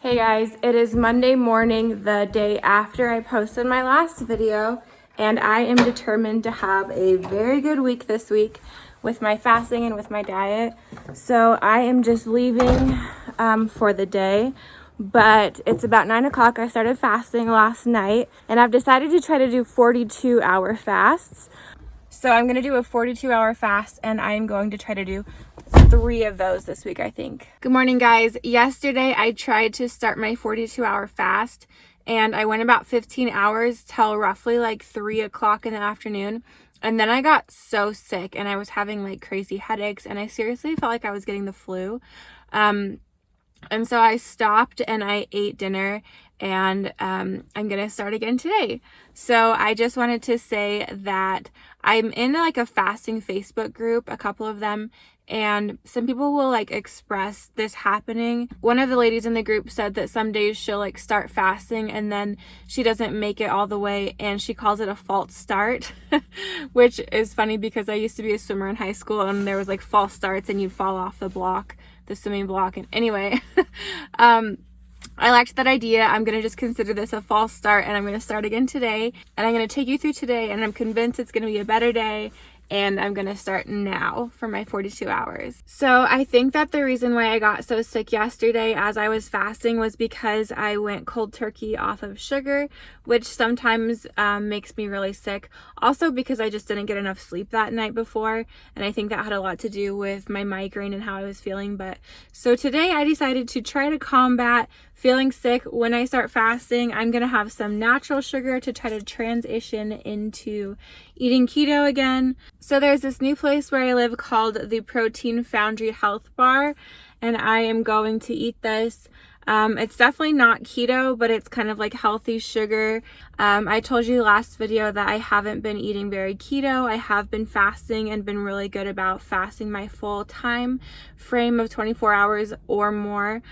Hey guys, it is Monday morning, the day after I posted my last video, and I am determined to have a very good week this week with my fasting and with my diet. So I am just leaving for the day, but it's about 9 o'clock. I started fasting last night, and I've decided to try to do 42-hour fasts. So I'm going to do a 42-hour fast, and I'm going to try to do 3 of those this week, I think. Good morning, guys. Yesterday, I tried to start my 42-hour fast, and I went about 15 hours till roughly like 3 o'clock in the afternoon. And then I got so sick, and I was having like crazy headaches, and I seriously felt like I was getting the flu. And so I stopped and I ate dinner, and I'm going to start again today. So I just wanted to say that I'm in like a fasting Facebook group, a couple of them, and some people will like express this happening. One of the ladies in the group said that some days she'll like start fasting and then she doesn't make it all the way, and she calls it a false start, which is funny because I used to be a swimmer in high school, and there was like false starts and you'd fall off the swimming block. And anyway, I liked that idea. I'm going to just consider this a false start, and I'm going to start again today, and I'm going to take you through today, and I'm convinced it's going to be a better day, and I'm going to start now for my 42 hours. So I think that the reason why I got so sick yesterday as I was fasting was because I went cold turkey off of sugar, which sometimes makes me really sick. Also because I just didn't get enough sleep that night before, and I think that had a lot to do with my migraine and how I was feeling. But so today I decided to try to combat feeling sick. When I start fasting, I'm going to have some natural sugar to try to transition into eating keto again. So there's this new place where I live called the Protein Foundry Health Bar, and I am going to eat this. It's definitely not keto, but it's kind of like healthy sugar. I told you last video that I haven't been eating very keto. I have been fasting and been really good about fasting my full time frame of 24 hours or more.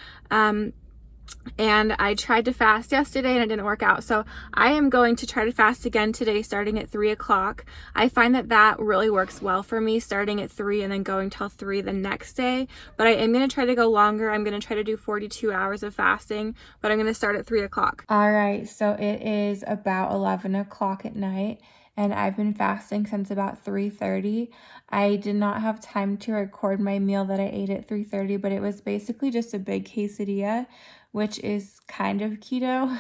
And I tried to fast yesterday and it didn't work out. So I am going to try to fast again today, starting at 3 o'clock. I find that that really works well for me, starting at 3 and then going till 3 the next day. But I am going to try to go longer. I'm going to try to do 42 hours of fasting, but I'm going to start at 3 o'clock. All right, so it is about 11 o'clock at night, and I've been fasting since about 3:30. I did not have time to record my meal that I ate at 3:30, but it was basically just a big quesadilla, which is kind of keto.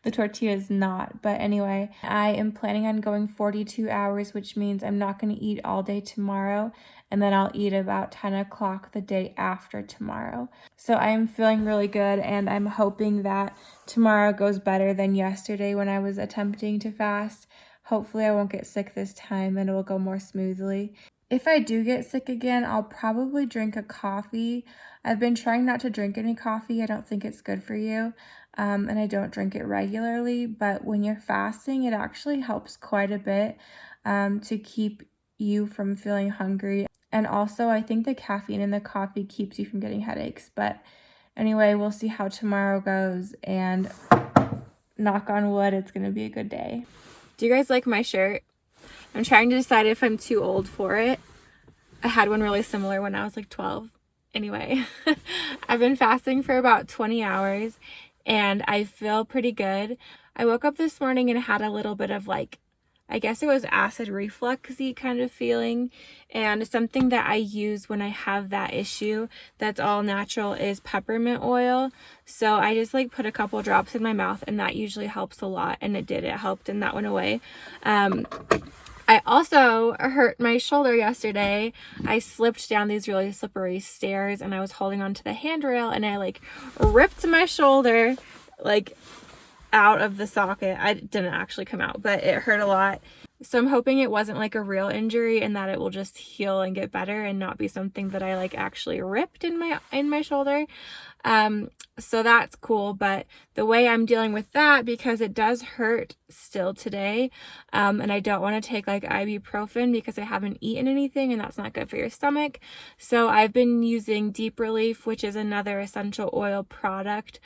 The tortilla is not. But anyway, I am planning on going 42 hours, which means I'm not going to eat all day tomorrow, and then I'll eat about 10 o'clock the day after tomorrow. So I'm feeling really good, and I'm hoping that tomorrow goes better than yesterday when I was attempting to fast. Hopefully I won't get sick this time and it will go more smoothly. If I do get sick again, I'll probably drink a coffee. I've been trying not to drink any coffee. I don't think it's good for you, and I don't drink it regularly. But when you're fasting, it actually helps quite a bit to keep you from feeling hungry. And also, I think the caffeine in the coffee keeps you from getting headaches. But anyway, we'll see how tomorrow goes, and knock on wood, it's going to be a good day. Do you guys like my shirt? I'm trying to decide if I'm too old for it. I had one really similar when I was like 12. Anyway, I've been fasting for about 20 hours and I feel pretty good. I woke up this morning and had a little bit of like, I guess it was acid reflux-y kind of feeling, and something that I use when I have that issue that's all natural is peppermint oil. So I just like put a couple drops in my mouth, and that usually helps a lot, and it helped, and that went away. I also hurt my shoulder yesterday. I slipped down these really slippery stairs and I was holding onto the handrail, and I like ripped my shoulder like out of the socket. I didn't actually come out, but it hurt a lot. So I'm hoping it wasn't like a real injury and that it will just heal and get better and not be something that I like actually ripped in my shoulder. So that's cool, but the way I'm dealing with that, because it does hurt still today, and I don't want to take like ibuprofen because I haven't eaten anything, and that's not good for your stomach. So I've been using Deep Relief, which is another essential oil product,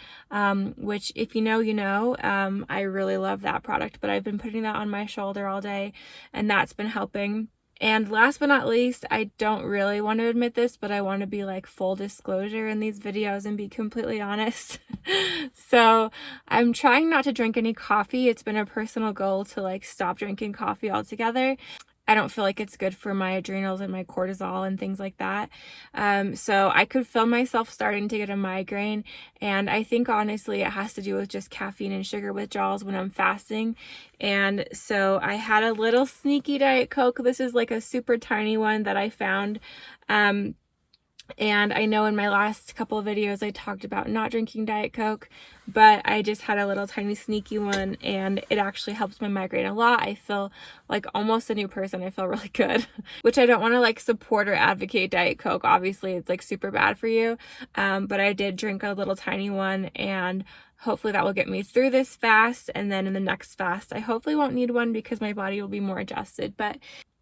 which if you know, you know. I really love that product, but I've been putting that on my shoulder all day, and that's been helping. And last but not least, I don't really want to admit this, but I want to be like full disclosure in these videos and be completely honest. So I'm trying not to drink any coffee. It's been a personal goal to like stop drinking coffee altogether. I don't feel like it's good for my adrenals and my cortisol and things like that. So I could feel myself starting to get a migraine. And I think honestly, it has to do with just caffeine and sugar withdrawals when I'm fasting. And so I had a little sneaky Diet Coke. This is like a super tiny one that I found. And I know in my last couple of videos I talked about not drinking Diet Coke, but I just had a little tiny sneaky one and it actually helps my migraine a lot. I feel like almost a new person. I feel really good, which I don't want to like support or advocate Diet Coke. Obviously it's like super bad for you. But I did drink a little tiny one and hopefully that will get me through this fast. And then in the next fast, I hopefully won't need one because my body will be more adjusted. But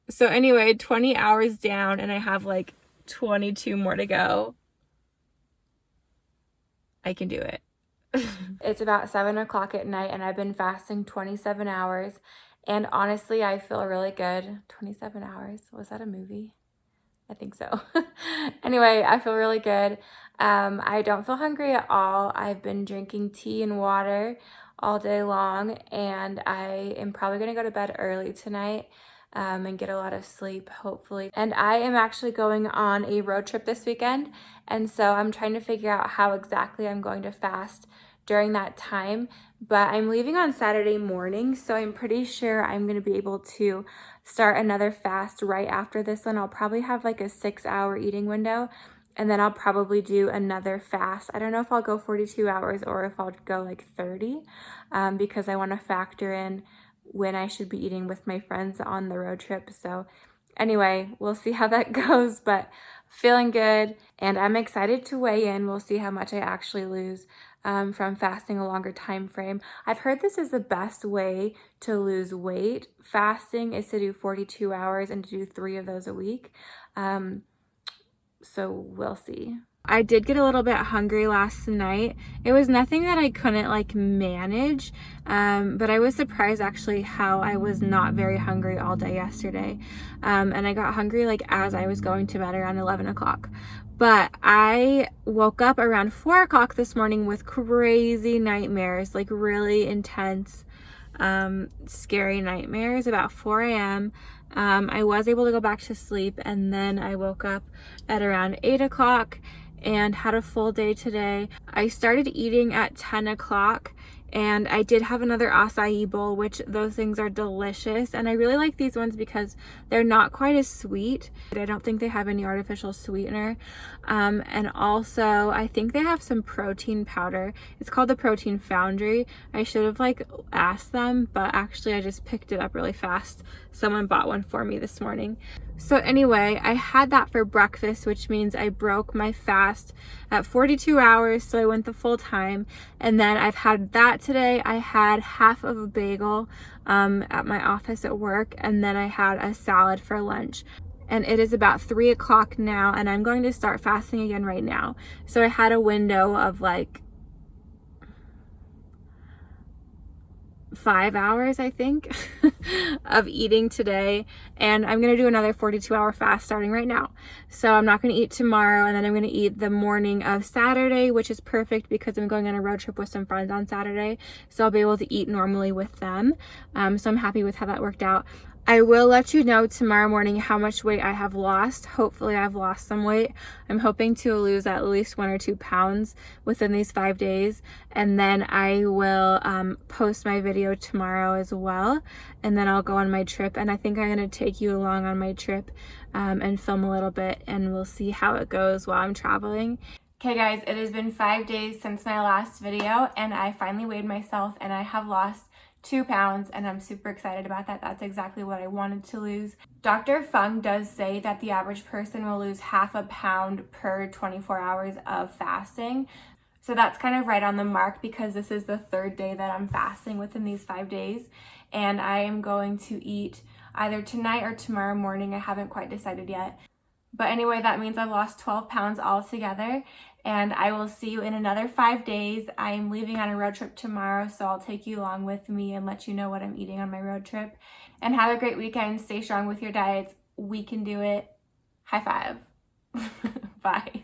so anyway, 20 hours down and I have like 22 more to go. I can do it. It's about 7 o'clock at night and I've been fasting 27 hours. And honestly, I feel really good. 27 hours. Was that a movie? I think so. Anyway, I feel really good. I don't feel hungry at all. I've been drinking tea and water all day long and I am probably going to go to bed early tonight. And get a lot of sleep, hopefully. And I am actually going on a road trip this weekend. And so I'm trying to figure out how exactly I'm going to fast during that time. But I'm leaving on Saturday morning, so I'm pretty sure I'm going to be able to start another fast right after this one. I'll probably have like a 6-hour eating window. And then I'll probably do another fast. I don't know if I'll go 42 hours or if I'll go like 30 because I want to factor in when I should be eating with my friends on the road trip. So anyway, we'll see how that goes, but feeling good. And I'm excited to weigh in. We'll see how much I actually lose from fasting a longer time frame. I've heard this is the best way to lose weight. Fasting is to do 42 hours and to do 3 of those a week. So we'll see. I did get a little bit hungry last night. It was nothing that I couldn't like manage, but I was surprised actually how I was not very hungry all day yesterday. And I got hungry like as I was going to bed around 11 o'clock. But I woke up around 4 o'clock this morning with crazy nightmares, like really intense, scary nightmares about 4 a.m. I was able to go back to sleep and then I woke up at around 8 o'clock and had a full day today. I started eating at 10 o'clock and I did have another acai bowl, which those things are delicious. And I really like these ones because they're not quite as sweet. I don't think they have any artificial sweetener. And also I think they have some protein powder. It's called the Protein Foundry. I should have like asked them, but actually I just picked it up really fast. Someone bought one for me this morning. So anyway, I had that for breakfast, which means I broke my fast at 42 hours. So I went the full time. And then I've had that today. I had half of a bagel at my office at work. And then I had a salad for lunch. And it is about 3 o'clock now. And I'm going to start fasting again right now. So I had a window of like 5 hours, I think, of eating today. And I'm going to do another 42-hour fast starting right now. So I'm not going to eat tomorrow. And then I'm going to eat the morning of Saturday, which is perfect because I'm going on a road trip with some friends on Saturday. So I'll be able to eat normally with them. So I'm happy with how that worked out. I will let you know tomorrow morning how much weight I have lost. Hopefully I've lost some weight. I'm hoping to lose at least 1 or 2 pounds within these 5 days. And then I will post my video tomorrow as well. And then I'll go on my trip. And I think I'm going to take you along on my trip and film a little bit. And we'll see how it goes while I'm traveling. Okay guys, it has been 5 days since my last video. And I finally weighed myself and I have lost 2 pounds and I'm super excited about that. That's exactly what I wanted to lose. Dr. Fung does say that the average person will lose half a pound per 24 hours of fasting. So that's kind of right on the mark because this is the 3rd day that I'm fasting within these 5 days. And I am going to eat either tonight or tomorrow morning. I haven't quite decided yet. But anyway, that means I've lost 12 pounds altogether. And I will see you in another 5 days. I'm leaving on a road trip tomorrow, so I'll take you along with me and let you know what I'm eating on my road trip. And have a great weekend. Stay strong with your diets. We can do it. High five. Bye.